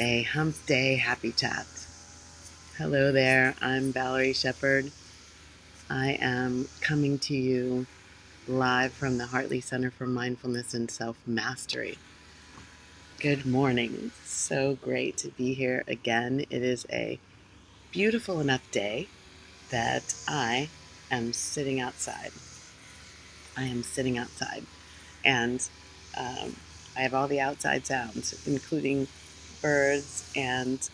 a Hump Day Happy Chat. Hello there, I'm Valerie Shepard. I am coming to you live from the Hartley Center for Mindfulness and Self-Mastery. Good morning. So great to be here again. It is a beautiful enough day that I am sitting outside. And I have all the outside sounds, including birds and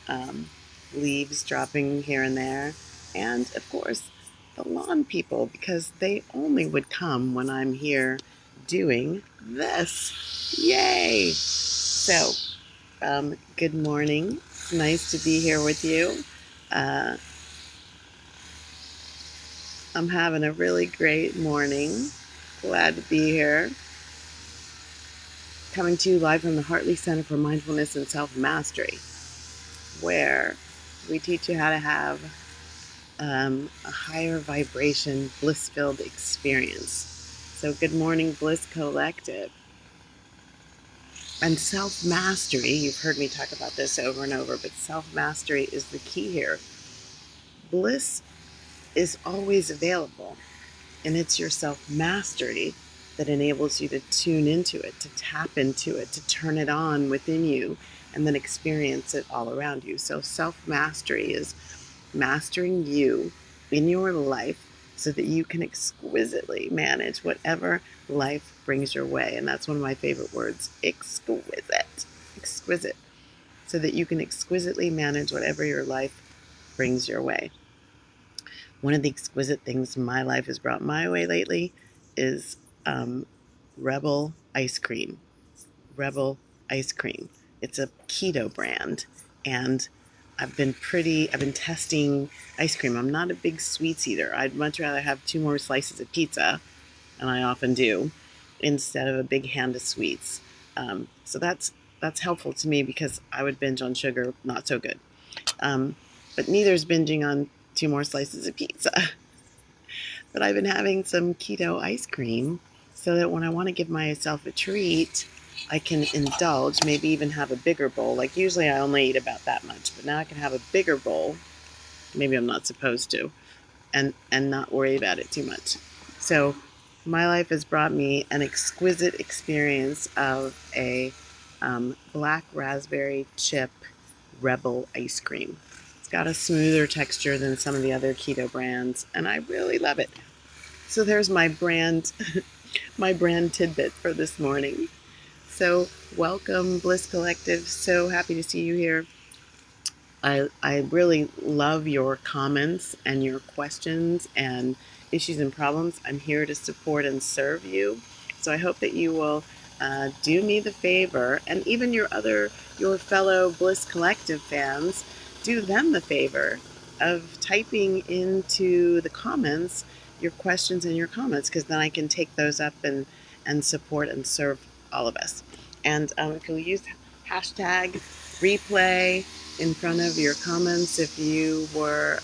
leaves dropping here and there, and of course the lawn people, because they only would come when I'm here doing this. Yay! So, good morning. It's nice to be here with you. I'm having a really great morning. Glad to be here. Coming to you live from the Hartley Center for Mindfulness and Self-Mastery, where we teach you how to have a higher vibration, bliss-filled experience. So good morning, Bliss Collective. And self-mastery, you've heard me talk about this over and over, but self-mastery is the key here. Bliss is always available, and it's your self-mastery that enables you to tune into it, to tap into it, to turn it on within you, and then experience it all around you. So self-mastery is mastering you in your life so that you can exquisitely manage whatever life brings your way. And that's one of my favorite words, exquisite. Exquisite. So that you can exquisitely manage whatever your life brings your way. One of the exquisite things my life has brought my way lately is Rebel ice cream. Rebel ice cream. It's a keto brand, and I've been testing ice cream. I'm not a big sweets eater. I'd much rather have 2 more slices of pizza, and I often do, instead of a big hand of sweets. So that's helpful to me because I would binge on sugar, not so good. But neither is binging on 2 more slices of pizza. But I've been having some keto ice cream so that when I want to give myself a treat, I can indulge, maybe even have a bigger bowl. Like usually I only eat about that much, but now I can have a bigger bowl. Maybe I'm not supposed to, and not worry about it too much. So my life has brought me an exquisite experience of a black raspberry chip Rebel ice cream. It's got a smoother texture than some of the other keto brands, and I really love it. So there's my brand tidbit for this morning. So welcome, Bliss Collective. So happy to see you here. I really love your comments and your questions and issues and problems. I'm here to support and serve you. So I hope that you will do me the favor, and even your fellow Bliss Collective fans, do them the favor of typing into the comments your questions and your comments, because then I can take those up and support and serve all of us. And if you'll use hashtag replay in front of your comments, if you were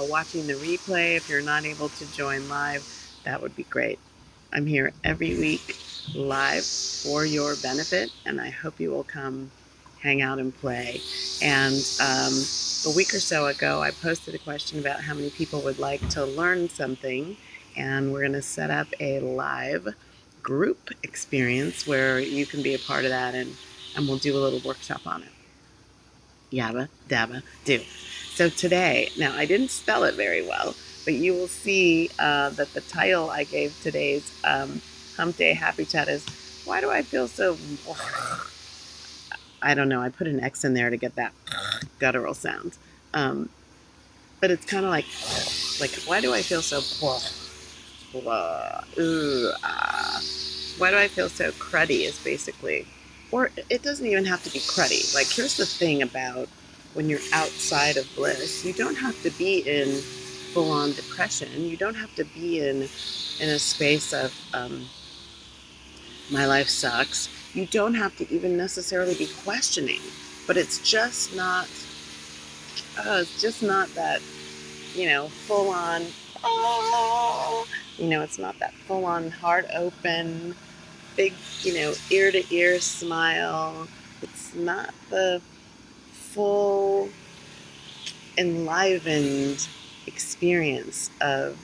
watching the replay, if you're not able to join live, that would be great. I'm here every week live for your benefit, and I hope you will come hang out and play. And a week or so ago, I posted a question about how many people would like to learn something, and we're going to set up a live group experience where you can be a part of that, and we'll do a little workshop on it. Yabba dabba do. So today, now I didn't spell it very well, but you will see that the title I gave today's Hump Day Happy Chat is, why do I feel so... I don't know, I put an X in there to get that guttural sound. But it's kind of like, why do I feel so... Why do I feel so cruddy is basically... Or it doesn't even have to be cruddy. Like, here's the thing about when you're outside of bliss, you don't have to be in full-on depression. You don't have to be in a space of my life sucks. You don't have to even necessarily be questioning. But it's just not that, full-on, it's not that full-on heart open, big, ear-to-ear smile. It's not the full, enlivened experience of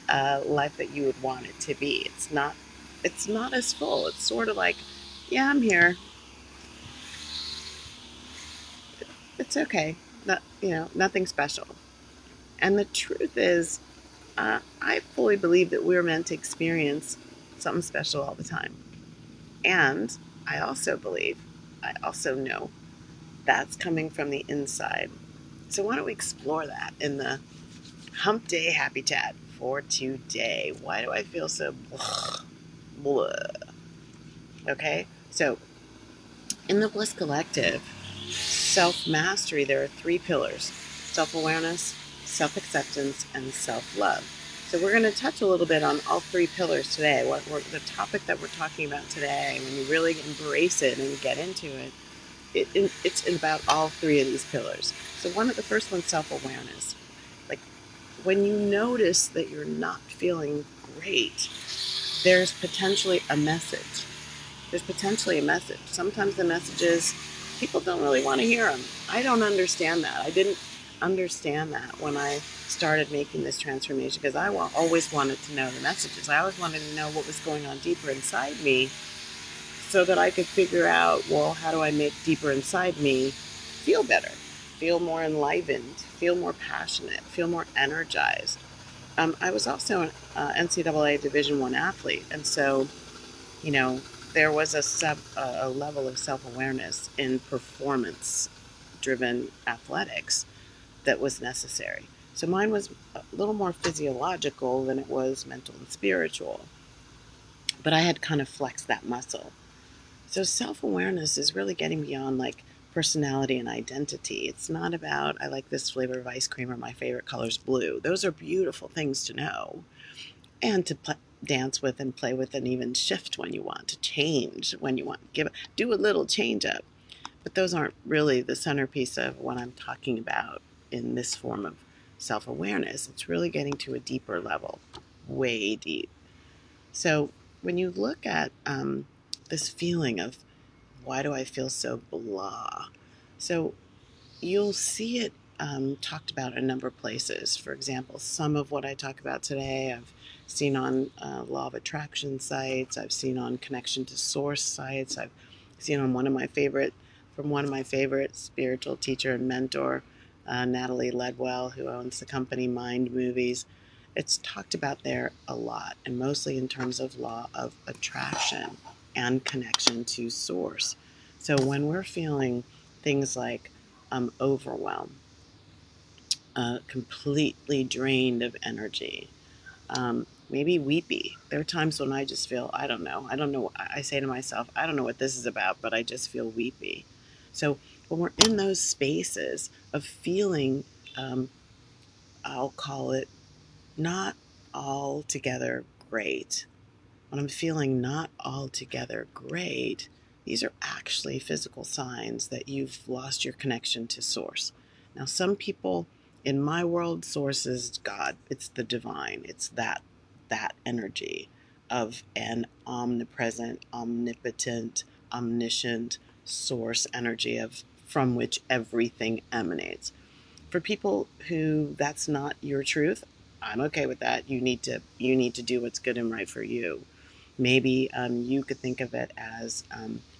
a life that you would want it to be. It's not as full. It's sort of like, yeah, I'm here. It's okay. Not, nothing special. And the truth is, I fully believe that we're meant to experience something special all the time. And I also believe, I also know that's coming from the inside. So why don't we explore that in the Hump Day Happy Chat for today? Why do I feel so blah? Okay, so in the Bliss Collective, self mastery, there are three pillars: self awareness, self acceptance, and self love. So we're going to touch a little bit on all three pillars today. The topic that we're talking about today, when you really embrace it and get into it, it's about all three of these pillars. So the first one's self awareness. Like when you notice that you're not feeling great, there's potentially a message. There's potentially a message. Sometimes the messages, people don't really want to hear them. I don't understand that. I didn't understand that when I started making this transformation, because I always wanted to know the messages. I always wanted to know what was going on deeper inside me so that I could figure out, well, how do I make deeper inside me feel better, feel more enlivened, feel more passionate, feel more energized. I was also an NCAA Division I athlete, and so you know, there was a level of self-awareness in performance-driven athletics that was necessary. So mine was a little more physiological than it was mental and spiritual, but I had kind of flexed that muscle. So self-awareness is really getting beyond like personality and identity. It's not about, I like this flavor of ice cream, or my favorite color is blue. Those are beautiful things to know and to dance with and play with, and even shift when you want, to change when you want, do a little change up. But those aren't really the centerpiece of what I'm talking about in this form of self-awareness. It's really getting to a deeper level, way deep. So when you look at this feeling of, why do I feel so blah? So you'll see it talked about in a number of places. For example, some of what I talk about today, I've seen on law of attraction sites. I've seen on connection to source sites. I've seen on from one of my favorite spiritual teacher and mentor, Natalie Ledwell, who owns the company Mind Movies. It's talked about there a lot, and mostly in terms of law of attraction and connection to source. So when we're feeling things like overwhelmed, completely drained of energy, maybe weepy. There are times when I just feel, I don't know. I don't know. I say to myself, I don't know what this is about, but I just feel weepy. So when we're in those spaces of feeling, I'll call it not altogether great, when I'm feeling not altogether great, these are actually physical signs that you've lost your connection to source. Now, some people, in my world, source is God. It's the divine. It's that energy of an omnipresent, omnipotent, omniscient source energy of from which everything emanates. For people who that's not your truth, I'm okay with that. You need to do what's good and right for you. Maybe you could think of it as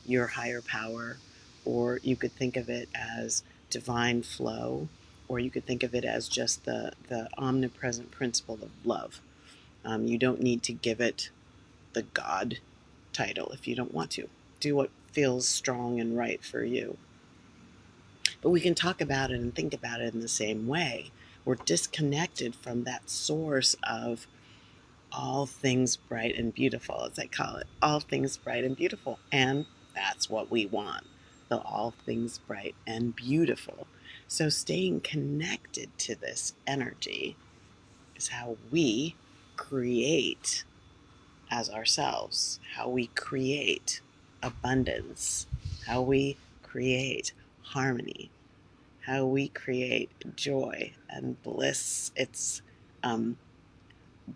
your higher power, or you could think of it as divine flow, or you could think of it as just the omnipresent principle of love. You don't need to give it the God title if you don't want to. Do what feels strong and right for you. But we can talk about it and think about it in the same way. We're disconnected from that source of all things bright and beautiful, as I call it, all things bright and beautiful. And that's what we want, the all things bright and beautiful. So staying connected to this energy is how we create as ourselves, how we create abundance, how we create harmony, how we create joy and bliss. It's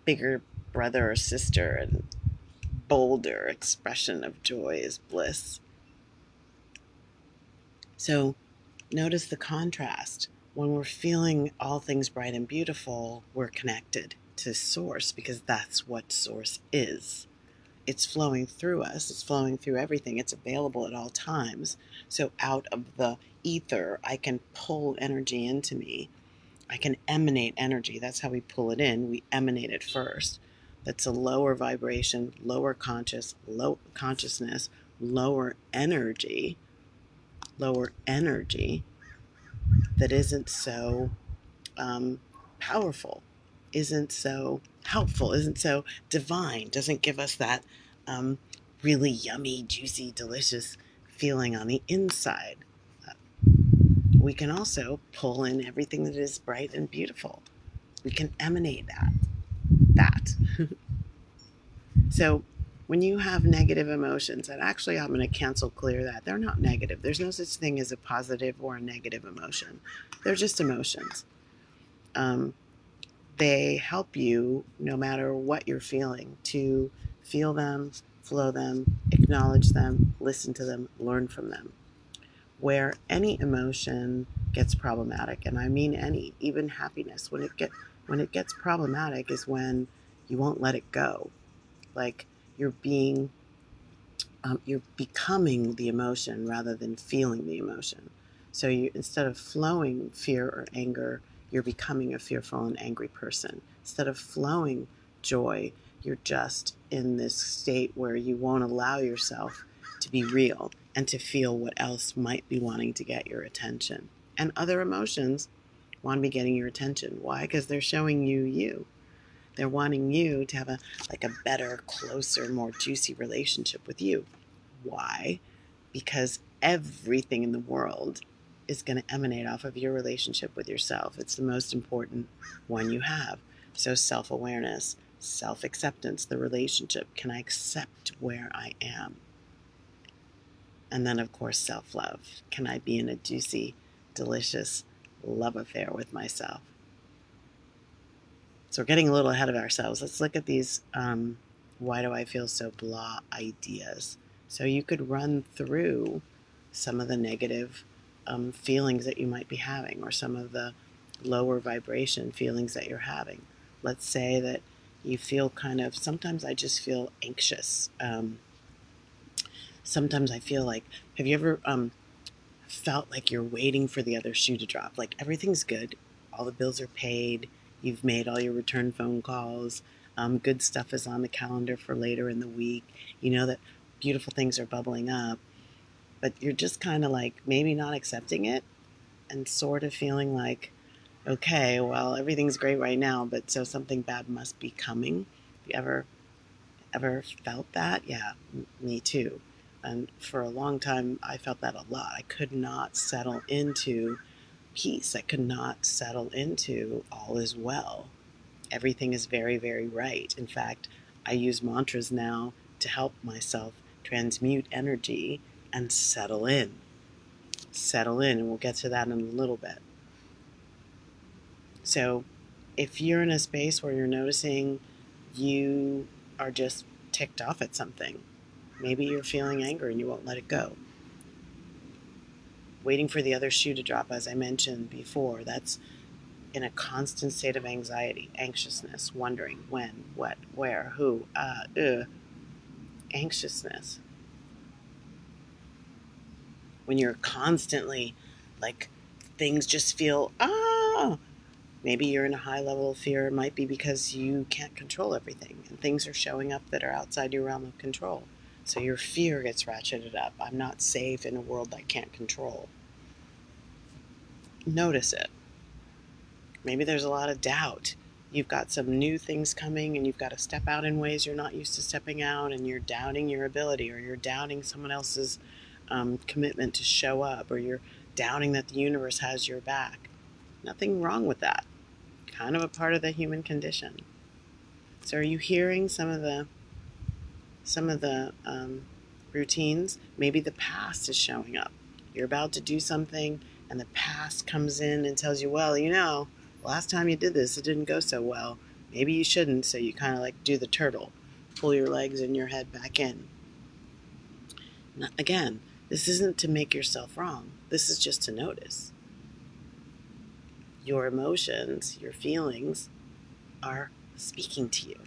bigger brother or sister and bolder expression of joy is bliss. So Notice the contrast. When we're feeling all things bright and beautiful, we're connected to Source because that's what Source is. It's flowing through us, it's flowing through everything, it's available at all times. So out of the ether, I can pull energy into me. I can emanate energy. That's how we pull it in. We emanate it first. That's a lower vibration, lower low consciousness, lower energy that isn't so powerful, isn't so helpful, isn't so divine, doesn't give us that um, really yummy, juicy, delicious feeling on the inside. We can also pull in everything that is bright and beautiful. We can emanate that. So when you have negative emotions, and actually I'm going to cancel clear that. They're not negative. There's no such thing as a positive or a negative emotion. They're just emotions. Um, they help you, no matter what you're feeling, to feel them, flow them, acknowledge them, listen to them, learn from them. Where any emotion gets problematic, and I mean any, even happiness, when it gets problematic is when you won't let it go. Like you're being you're becoming the emotion rather than feeling the emotion. So you, instead of flowing fear or anger, you're becoming a fearful and angry person. Instead of flowing joy, you're just in this state where you won't allow yourself to be real and to feel what else might be wanting to get your attention. And other emotions want to be getting your attention. Why? Because they're showing you you. They're wanting you to have a better, closer, more juicy relationship with you. Why? Because everything in the world is going to emanate off of your relationship with yourself. It's the most important one you have. So self-awareness, self-acceptance, the relationship. Can I accept where I am? And then, of course, self-love. Can I be in a juicy, delicious love affair with myself? So we're getting a little ahead of ourselves. Let's look at these why do I feel so blah ideas. So you could run through some of the negative feelings that you might be having, or some of the lower vibration feelings that you're having. Let's say that you feel sometimes I just feel anxious. Sometimes I feel like, have you ever felt like you're waiting for the other shoe to drop? Like everything's good, all the bills are paid, you've made all your return phone calls, good stuff is on the calendar for later in the week. You know that beautiful things are bubbling up, but you're just kind of like maybe not accepting it and sort of feeling like, okay, well, everything's great right now, but so something bad must be coming. Have you ever felt that? Yeah, me too. And for a long time, I felt that a lot. I could not settle into peace. I could not settle into all is well. Everything is very, very right. In fact, I use mantras now to help myself transmute energy and settle in. Settle in, and we'll get to that in a little bit. So, if you're in a space where you're noticing you are just ticked off at something, maybe you're feeling anger and you won't let it go. Waiting for the other shoe to drop, as I mentioned before, that's in a constant state of anxiety, anxiousness, wondering when, what, where, who, anxiousness. When you're constantly like things just feel, maybe you're in a high level of fear. It might be because you can't control everything and things are showing up that are outside your realm of control. So your fear gets ratcheted up. I'm not safe in a world I can't control. Notice it. Maybe there's a lot of doubt. You've got some new things coming and you've got to step out in ways you're not used to stepping out, and you're doubting your ability, or you're doubting someone else's commitment to show up, or you're doubting that the universe has your back. Nothing wrong with that. Kind of a part of the human condition. So are you hearing some of the routines? Maybe the past is showing up. You're about to do something and the past comes in and tells you, well, last time you did this, it didn't go so well. Maybe you shouldn't. So you kind of like do the turtle, pull your legs and your head back in. Now, again, this isn't to make yourself wrong. This is just to notice. Your emotions, your feelings are speaking to you.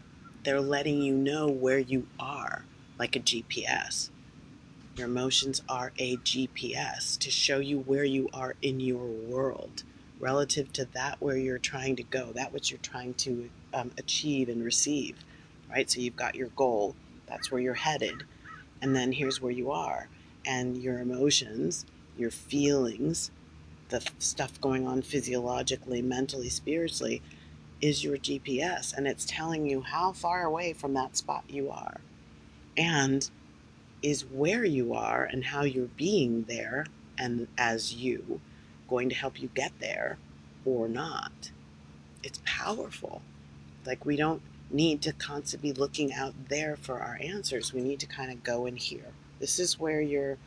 They're letting you know where you are, like a GPS. Your emotions are a GPS to show you where you are in your world relative to that where you're trying to go, that which you're trying to achieve and receive, right? So you've got your goal, that's where you're headed, and then here's where you are. And your emotions, your feelings, the stuff going on physiologically, mentally, spiritually, is your GPS, and it's telling you how far away from that spot you are. And is where you are and how you're being there and as you going to help you get there or not. It's powerful. Like, we don't need to constantly be looking out there for our answers. We need to kind of go in here. This is where your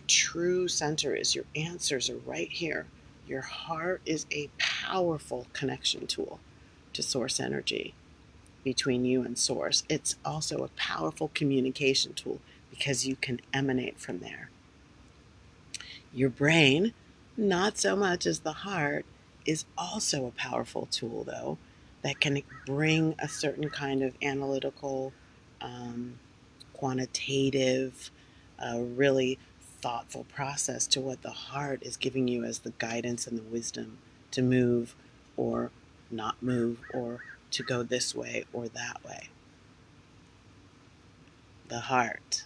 true center is. Your answers are right here. Your heart is a powerful connection tool to source energy between you and source. It's also a powerful communication tool because you can emanate from there. Your brain, not so much as the heart, is also a powerful tool, though, that can bring a certain kind of analytical, um, quantitative, really thoughtful process to what the heart is giving you as the guidance and the wisdom to move or not move, or to go this way or that way. The heart.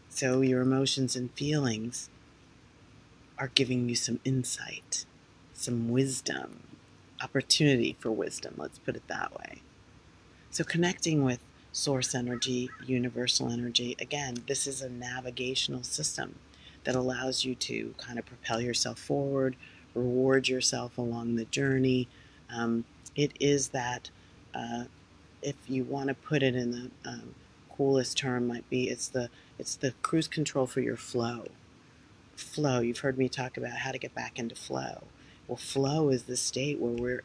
So your emotions and feelings are giving you some insight, some wisdom, opportunity for wisdom, let's put it that way. So connecting with source energy, universal energy, again, this is a navigational system that allows you to kind of propel yourself forward, reward yourself along the journey. It is that, if you want to put it in the coolest term, might be it's the cruise control for your flow. Flow. You've heard me talk about how to get back into flow. Well, flow is the state where we're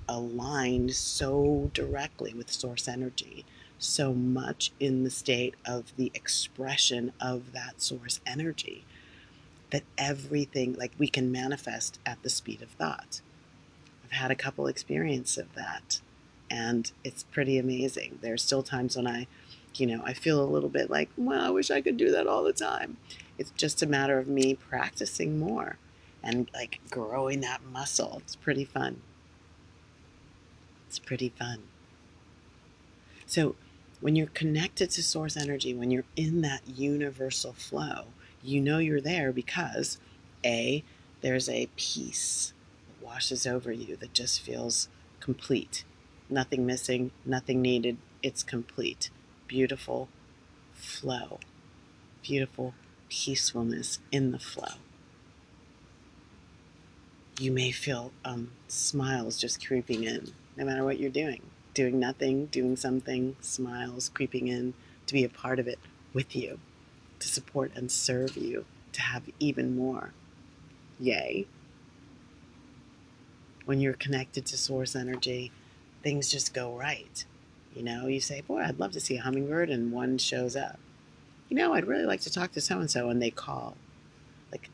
aligned so directly with source energy, so much in the state of the expression of that source energy, that everything, like, we can manifest at the speed of thought. I've had a couple experiences of that, and it's pretty amazing. There's still times when I feel a little bit like, well, I wish I could do that all the time. It's just a matter of me practicing more and, like, growing that muscle. It's pretty fun. It's pretty fun. So when you're connected to source energy, when you're in that universal flow, you know you're there because there's a peace that washes over you that just feels complete. Nothing missing, nothing needed. It's complete. Beautiful flow. Beautiful peacefulness in the flow. You may feel smiles just creeping in, no matter what you're doing. Doing nothing, doing something, smiles creeping in to be a part of it with you, to support and serve you, to have even more. Yay. When you're connected to source energy, things just go right. You say, boy, I'd love to see a hummingbird, and one shows up. I'd really like to talk to so-and-so, and they call. Like,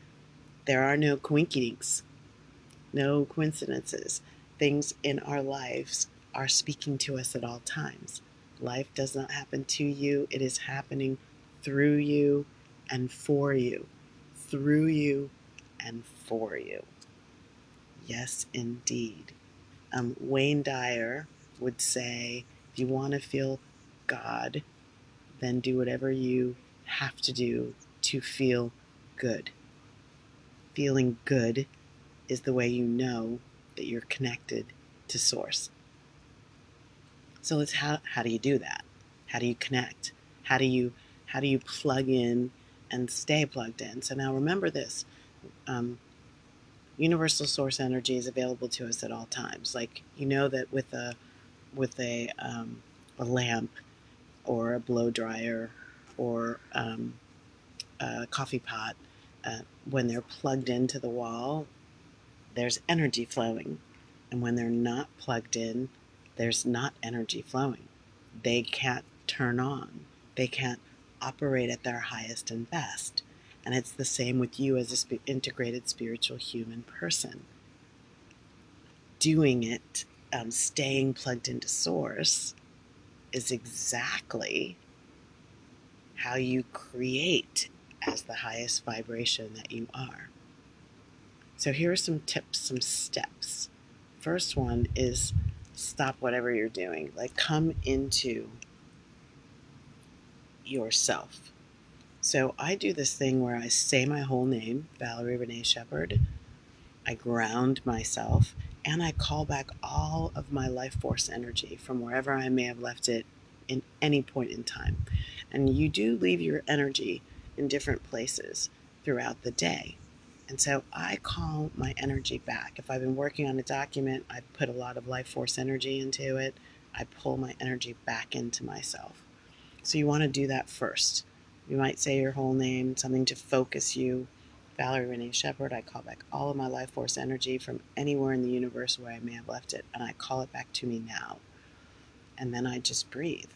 there are no coinkydinks. No coincidences. Things in our lives are speaking to us at all times. Life does not happen to you, it is happening through you and for you. Through you and for you. Yes, indeed. Wayne Dyer would say, if you want to feel God, then do whatever you have to do to feel good. Feeling good is the way you know that you're connected to source. So it's how do you do that? How do you connect? How do you plug in and stay plugged in? So now remember this: um, universal source energy is available to us at all times. Like, that with a lamp or a blow dryer or a coffee pot, when they're plugged into the wall, there's energy flowing. And when they're not plugged in, there's not energy flowing. They can't turn on. They can't operate at their highest and best. And it's the same with you as an integrated spiritual human person. Doing it, staying plugged into source, is exactly how you create as the highest vibration that you are. So here are some tips, some steps. First one is stop whatever you're doing. Like, come into yourself. So I do this thing where I say my whole name, Valerie Renee Shepherd. I ground myself, and I call back all of my life force energy from wherever I may have left it in any point in time. And you do leave your energy in different places throughout the day. And so I call my energy back. If I've been working on a document, I put a lot of life force energy into it. I pull my energy back into myself. So you want to do that first. You might say your whole name, something to focus you. Valerie Renee Shepherd. I call back all of my life force energy from anywhere in the universe where I may have left it, and I call it back to me now. And then I just breathe.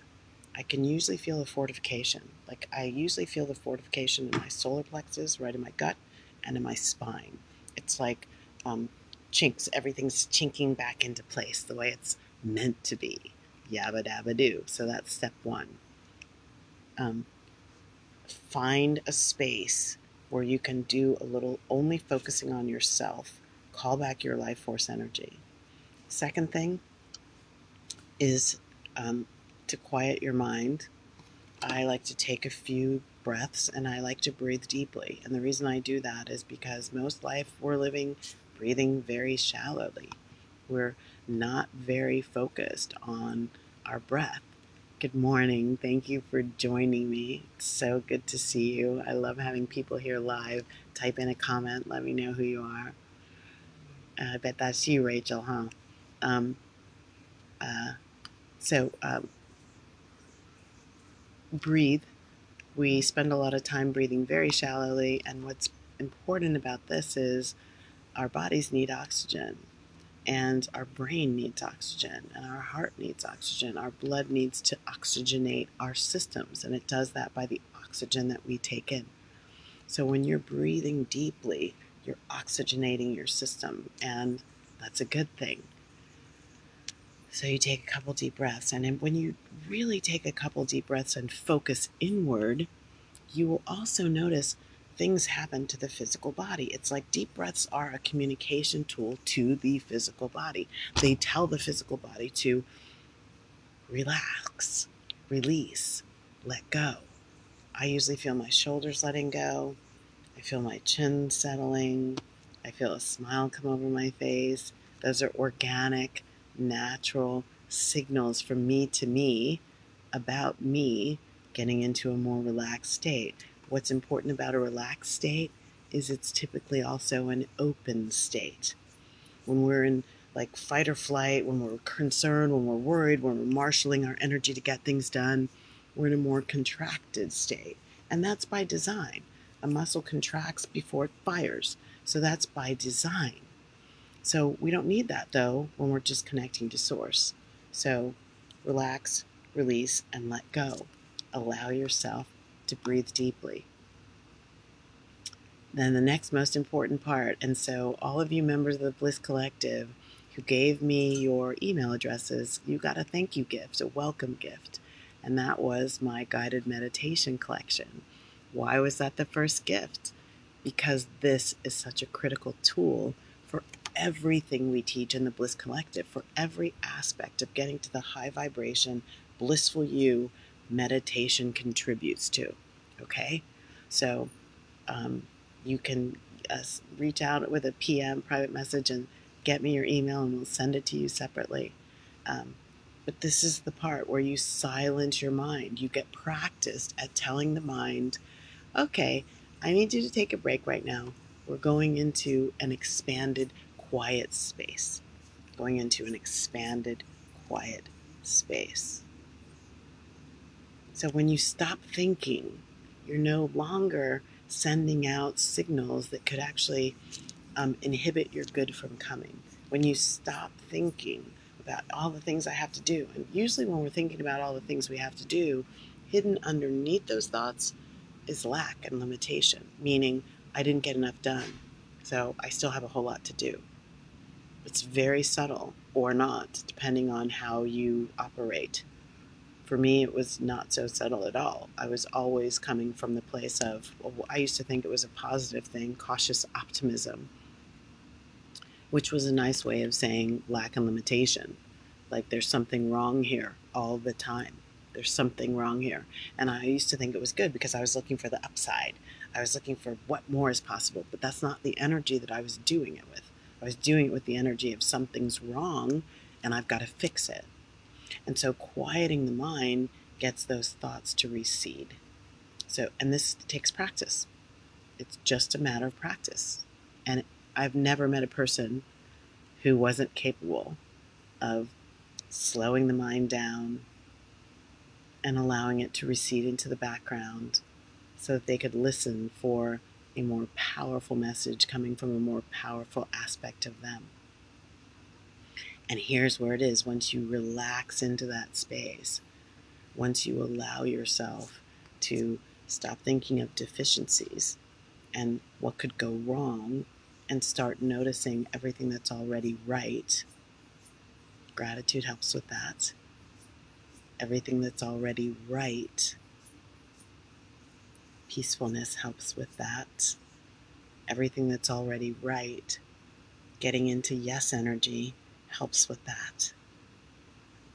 I can usually feel a fortification. Like, I usually feel the fortification in my solar plexus, right in my gut, and in my spine. It's like chinks. Everything's chinking back into place the way it's meant to be. Yabba dabba doo. So that's step one. Find a space where you can do a little only focusing on yourself. Call back your life force energy. Second thing is to quiet your mind. I like to take a few breaths, and I like to breathe deeply. And the reason I do that is because most life we're living breathing very shallowly. We're not very focused on our breath. Good morning. Thank you for joining me. It's so good to see you. I love having people here live. Type in a comment. Let me know who you are. I bet that's you, Rachel, huh? Um, uh, so breathe. We spend a lot of time breathing very shallowly, and what's important about this is our bodies need oxygen, and our brain needs oxygen, and our heart needs oxygen. Our blood needs to oxygenate our systems, and it does that by the oxygen that we take in. So when you're breathing deeply, you're oxygenating your system, and that's a good thing. So you take a couple deep breaths, and then when you really take a couple deep breaths and focus inward, you will also notice things happen to the physical body. It's like deep breaths are a communication tool to the physical body. They tell the physical body to relax, release, let go. I usually feel my shoulders letting go. I feel my chin settling. I feel a smile come over my face. Those are organic, natural signals from me to me about me getting into a more relaxed state. What's important about a relaxed state is it's typically also an open state. When we're in like fight or flight, when we're concerned, when we're worried, when we're marshaling our energy to get things done, we're in a more contracted state. And that's by design. A muscle contracts before it fires. So that's by design. So we don't need that though when we're just connecting to source. So relax, release, and let go. Allow yourself to breathe deeply. Then the next most important part, and so all of you members of the Bliss Collective who gave me your email addresses, you got a thank you gift, a welcome gift, and that was my guided meditation collection. Why was that the first gift? Because this is such a critical tool for everything we teach in the Bliss Collective, for every aspect of getting to the high vibration, blissful you meditation contributes to. Okay? So, you can reach out with a PM, private message, and get me your email, and we'll send it to you separately. But this is the part where you silence your mind. You get practiced at telling the mind, okay, I need you to take a break right now. We're going into an expanded, quiet space. Going into an expanded, quiet space. So when you stop thinking, you're no longer sending out signals that could actually inhibit your good from coming. When you stop thinking about all the things I have to do, and usually when we're thinking about all the things we have to do, hidden underneath those thoughts is lack and limitation, meaning I didn't get enough done, so I still have a whole lot to do. It's very subtle or not, depending on how you operate. For me, it was not so subtle at all. I was always coming from the place of, well, I used to think it was a positive thing, cautious optimism, which was a nice way of saying lack and limitation. Like there's something wrong here all the time. There's something wrong here. And I used to think it was good because I was looking for the upside. I was looking for what more is possible, but that's not the energy that I was doing it with. I was doing it with the energy of something's wrong and I've got to fix it. And so quieting the mind gets those thoughts to recede. So, and this takes practice. It's just a matter of practice. And I've never met a person who wasn't capable of slowing the mind down and allowing it to recede into the background so that they could listen for a more powerful message coming from a more powerful aspect of them. And here's where it is: once you relax into that space, once you allow yourself to stop thinking of deficiencies and what could go wrong and start noticing everything that's already right, gratitude helps with that. Everything that's already right, peacefulness helps with that. Everything that's already right, getting into yes energy, helps with that.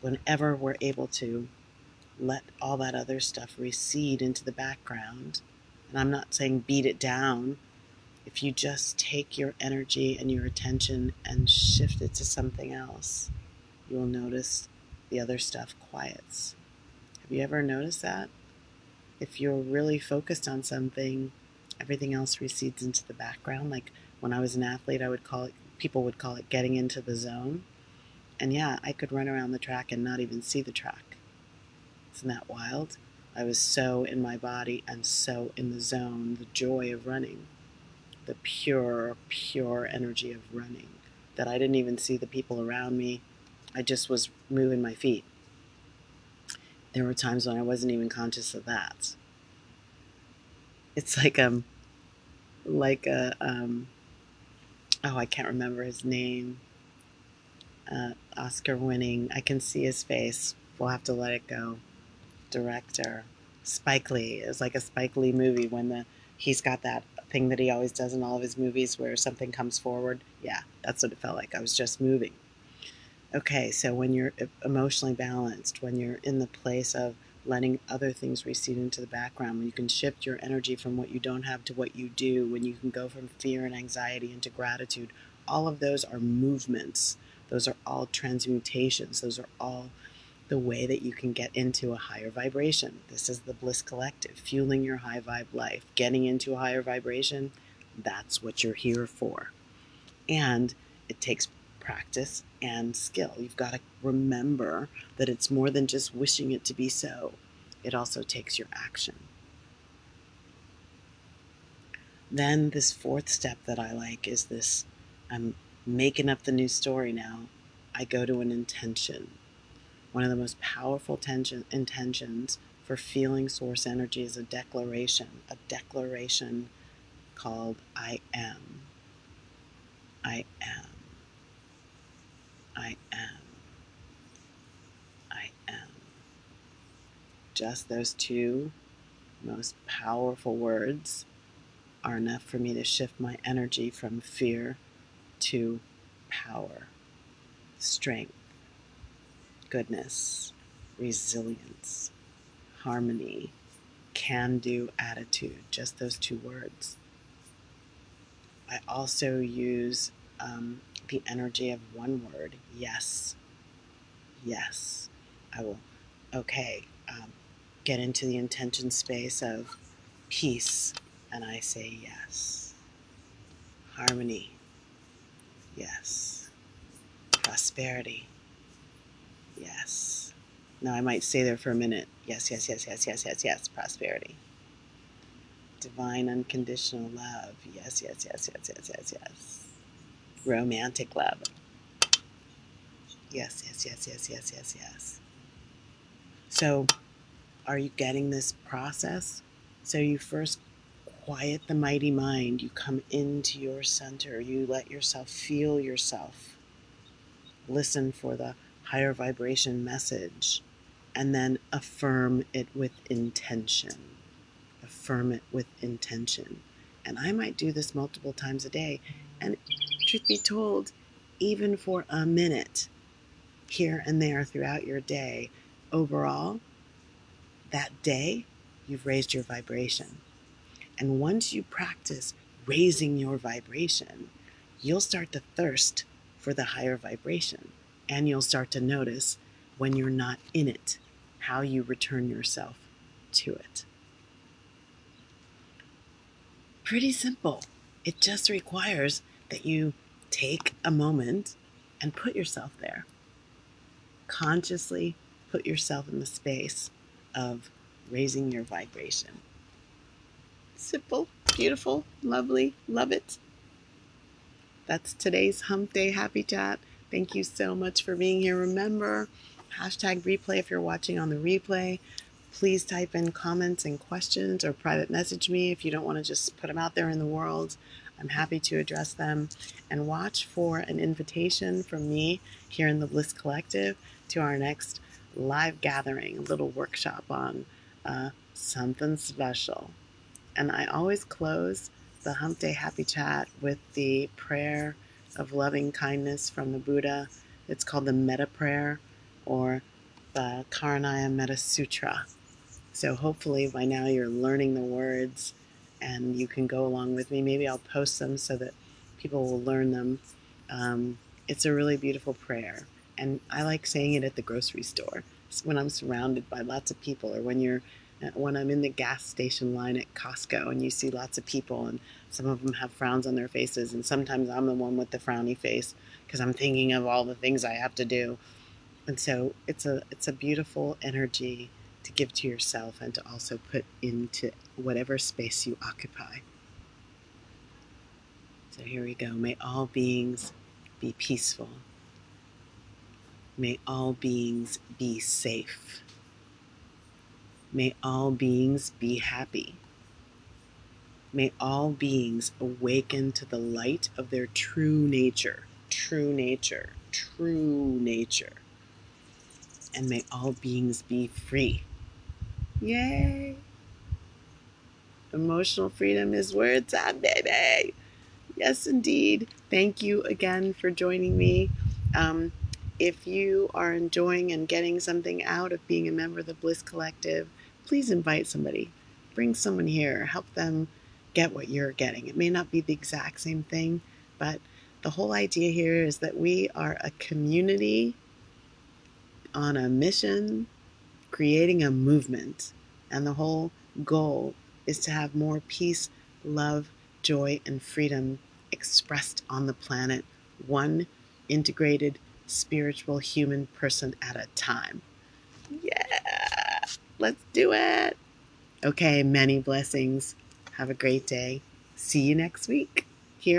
Whenever we're able to let all that other stuff recede into the background, and I'm not saying beat it down, if you just take your energy and your attention and shift it to something else, you will notice the other stuff quiets. Have you ever noticed that? If you're really focused on something, everything else recedes into the background. Like when I was an athlete, people would call it getting into the zone. And yeah, I could run around the track and not even see the track. Isn't that wild? I was so in my body and so in the zone, the joy of running, the pure, pure energy of running, that I didn't even see the people around me. I just was moving my feet. There were times when I wasn't even conscious of that. It's like a oh, I can't remember his name. Oscar winning. I can see his face. We'll have to let it go. Director Spike Lee. It was like a Spike Lee movie when he's got that thing that he always does in all of his movies where something comes forward. Yeah, that's what it felt like. I was just moving. Okay, so when you're emotionally balanced, when you're in the place of letting other things recede into the background, when you can shift your energy from what you don't have to what you do, when you can go from fear and anxiety into gratitude, all of those are movements. Those are all transmutations. Those are all the way that you can get into a higher vibration. This is the Bliss Collective, fueling your high vibe life, getting into a higher vibration. That's what you're here for. And it takes practice and skill. You've got to remember that it's more than just wishing it to be so. It also takes your action. Then this fourth step that I like is this: I'm making up the new story now. I go to an intention. One of the most powerful intentions for feeling source energy is a declaration called I am. I am. I am. I am. Just those two most powerful words are enough for me to shift my energy from fear to power, strength, goodness, resilience, harmony, can-do attitude. Just those two words. I also use the energy of one word: yes. Yes. I will, okay, get into the intention space of peace, and I say yes. Harmony, yes. Prosperity, yes. Now I might stay there for a minute. Yes, yes, yes, yes, yes, yes, yes. Prosperity. Divine unconditional love. Yes, yes, yes, yes, yes, yes, yes. Romantic love. Yes, yes, yes, yes, yes, yes, yes. So, are you getting this process? So you first quiet the mighty mind. You come into your center. You let yourself feel yourself. Listen for the higher vibration message. And then affirm it with intention. Affirm it with intention. And I might do this multiple times a day. And truth be told, even for a minute here and there throughout your day, overall, that day, you've raised your vibration. And once you practice raising your vibration, you'll start to thirst for the higher vibration. And you'll start to notice when you're not in it, how you return yourself to it. Pretty simple. It just requires that you take a moment and put yourself there. Consciously put yourself in the space of raising your vibration. Simple, beautiful, lovely, love it. That's today's Hump Day Happy Chat. Thank you so much for being here. Remember, hashtag replay if you're watching on the replay. Please type in comments and questions or private message me if you don't want to just put them out there in the world. I'm happy to address them. And watch for an invitation from me here in the Bliss Collective to our next live gathering, a little workshop on something special. And I always close the Hump Day Happy Chat with the prayer of loving kindness from the Buddha. It's called the Metta Prayer or the Karanaya Metta Sutra. So hopefully by now you're learning the words and you can go along with me. Maybe I'll post them so that people will learn them. It's a really beautiful prayer. And I like saying it at the grocery store when I'm surrounded by lots of people, or when I'm in the gas station line at Costco and you see lots of people and some of them have frowns on their faces, and sometimes I'm the one with the frowny face because I'm thinking of all the things I have to do. And so it's a beautiful energy to give to yourself and to also put into whatever space you occupy. So here we go. May all beings be peaceful. May all beings be safe. May all beings be happy. May all beings awaken to the light of their true nature, true nature, true nature. And may all beings be free. Yay! Emotional freedom is where it's at, baby. Yes, indeed. Thank you again for joining me. If you are enjoying and getting something out of being a member of the Bliss Collective, please invite somebody. Bring someone here. Help them get what you're getting. It may not be the exact same thing, but the whole idea here is that we are a community on a mission, creating a movement. And the whole goal is to have more peace, love, joy, and freedom expressed on the planet, one integrated spiritual human person at a time. Yeah, let's do it. Okay, many blessings. Have a great day. See you next week.